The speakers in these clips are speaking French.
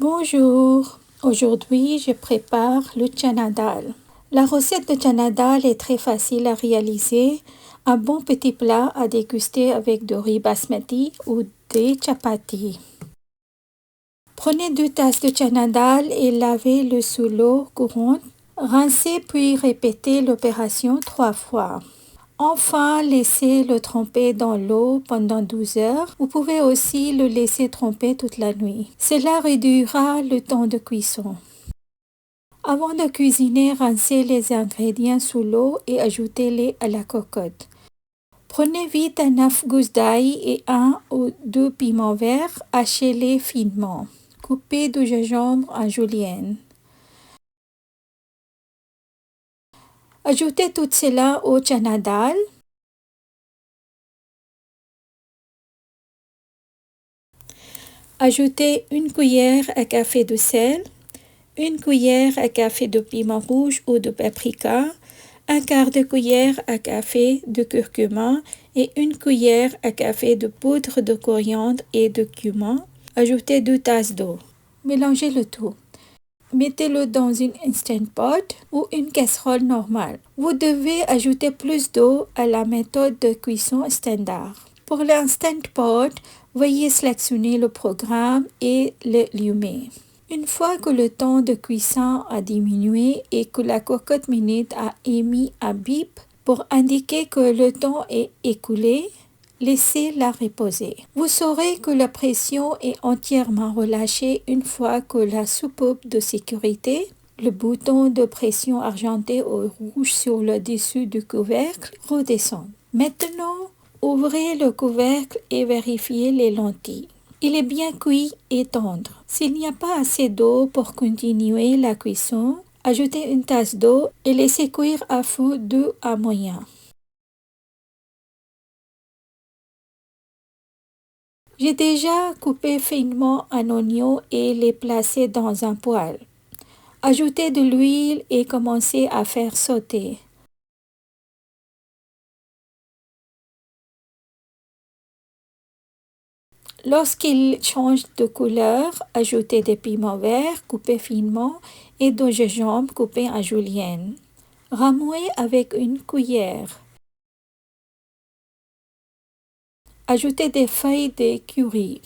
Bonjour, aujourd'hui je prépare le chana dal. La recette de chana dal est très facile à réaliser, un bon petit plat à déguster avec du riz basmati ou des chapatis. Prenez 2 tasses de chana dal et lavez-le sous l'eau courante. Rincez puis répétez l'opération 3 fois. Enfin, laissez-le tremper dans l'eau pendant 12 heures. Vous pouvez aussi le laisser tremper toute la nuit. Cela réduira le temps de cuisson. Avant de cuisiner, rincez les ingrédients sous l'eau et ajoutez-les à la cocotte. Prenez vite un 9 gousses d'ail et 1 ou 2 piments verts, hachez-les finement. Coupez du gingembre en julienne. Ajoutez tout cela au chana dal. Ajoutez 1 cuillère à café de sel, 1 cuillère à café de piment rouge ou de paprika, 1/4 de cuillère à café de curcuma et 1 cuillère à café de poudre de coriandre et de cumin. Ajoutez 2 tasses d'eau. Mélangez le tout. Mettez-le dans une Instant Pot ou une casserole normale. Vous devez ajouter plus d'eau à la méthode de cuisson standard. Pour l'Instant Pot, veuillez sélectionner le programme et l'allumer. Une fois que le temps de cuisson a diminué et que la cocotte minute a émis un bip pour indiquer que le temps est écoulé, laissez-la reposer. Vous saurez que la pression est entièrement relâchée une fois que la soucoupe de sécurité, le bouton de pression argenté ou rouge sur le dessus du couvercle, redescend. Maintenant, ouvrez le couvercle et vérifiez les lentilles. Il est bien cuit et tendre. S'il n'y a pas assez d'eau pour continuer la cuisson, ajoutez 1 tasse d'eau et laissez cuire à feu doux à moyen. J'ai déjà coupé finement un oignon et l'ai placé dans un poêle. Ajoutez de l'huile et commencez à faire sauter. Lorsqu'il change de couleur, ajoutez des piments verts coupés finement et du gingembre coupé en julienne. Remuez avec une cuillère. Ajoutez des feuilles de curry.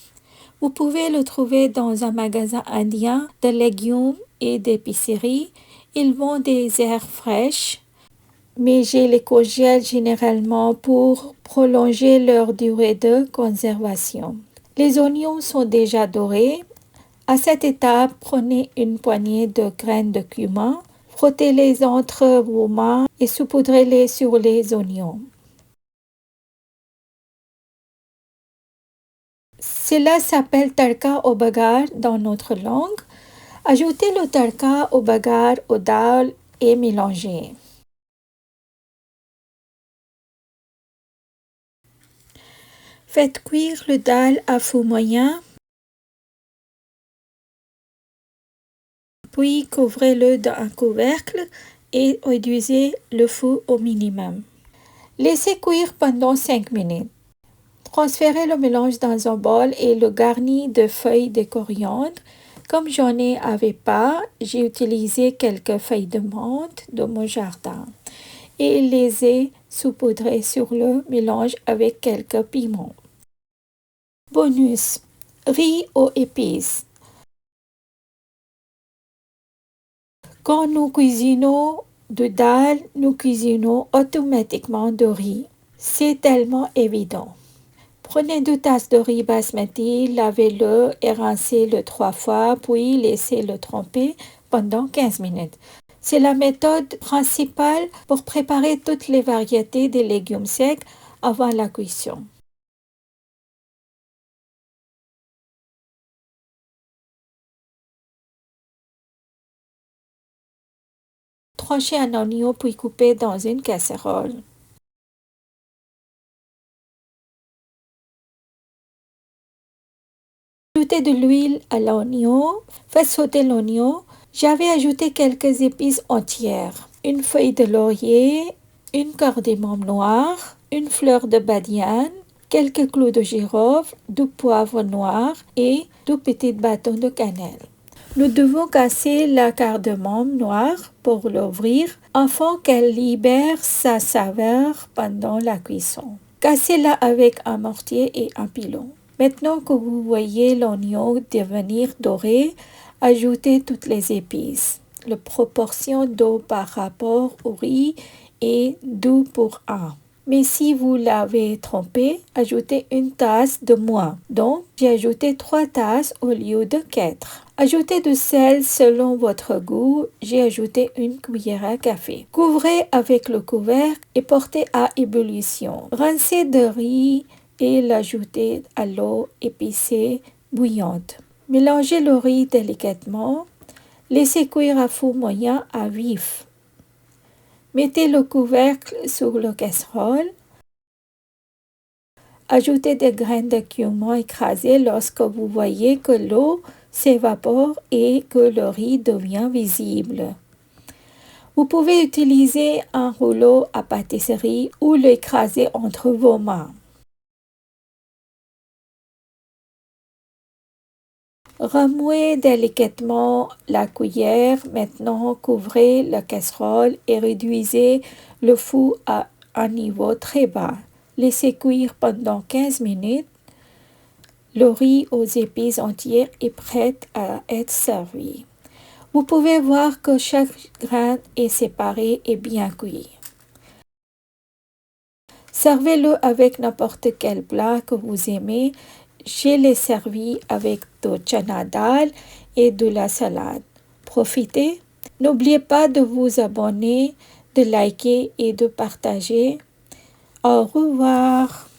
Vous pouvez le trouver dans un magasin indien de légumes et d'épicerie. Ils vendent des herbes fraîches, mais je les congèle généralement pour prolonger leur durée de conservation. Les oignons sont déjà dorés. À cette étape, prenez une poignée de graines de cumin, frottez-les entre vos mains et saupoudrez-les sur les oignons. Cela s'appelle tadka au bagar dans notre langue. Ajoutez le tadka au bagar au dal et mélangez. Faites cuire le dal à feu moyen, puis couvrez-le d'un couvercle et réduisez le feu au minimum. Laissez cuire pendant 5 minutes. Transférez le mélange dans un bol et le garnis de feuilles de coriandre. Comme j'en avais pas, j'ai utilisé quelques feuilles de menthe de mon jardin et les ai saupoudrées sur le mélange avec quelques piments. Bonus, riz aux épices. Quand nous cuisinons de dal, nous cuisinons automatiquement de riz. C'est tellement évident. Prenez 2 tasses de riz basmati, lavez-le et rincez-le 3 fois, puis laissez-le tremper pendant 15 minutes. C'est la méthode principale pour préparer toutes les variétés de légumes secs avant la cuisson. Tranchez un oignon puis coupez dans une casserole. Ajoutez de l'huile à l'oignon, faites sauter l'oignon. J'avais ajouté quelques épices entières, une feuille de laurier, une cardamome noire, une fleur de badiane, quelques clous de girofle, du poivre noir et 2 petits bâtons de cannelle. Nous devons casser la cardamome noire pour l'ouvrir afin qu'elle libère sa saveur pendant la cuisson. Cassez-la avec un mortier et un pilon. Maintenant que vous voyez l'oignon devenir doré, ajoutez toutes les épices. La proportion d'eau par rapport au riz est 2 pour 1. Mais si vous l'avez trompé, ajoutez une tasse de moins. Donc, j'ai ajouté 3 tasses au lieu de 4. Ajoutez du sel selon votre goût. J'ai ajouté une cuillère à café. Couvrez avec le couvercle et portez à ébullition. Rincez de riz et l'ajoutez à l'eau épicée bouillante. Mélangez le riz délicatement. Laissez cuire à four moyen à vif. Mettez le couvercle sur la casserole. Ajoutez des graines de cumin écrasées lorsque vous voyez que l'eau s'évapore et que le riz devient visible. Vous pouvez utiliser un rouleau à pâtisserie ou l'écraser entre vos mains. Remuez délicatement la cuillère. Maintenant, couvrez la casserole et réduisez le four à un niveau très bas. Laissez cuire pendant 15 minutes. Le riz aux épices entières est prêt à être servi. Vous pouvez voir que chaque grain est séparé et bien cuit. Servez-le avec n'importe quel plat que vous aimez. Je l'ai servi avec du chana dal et de la salade. Profitez. N'oubliez pas de vous abonner, de liker et de partager. Au revoir.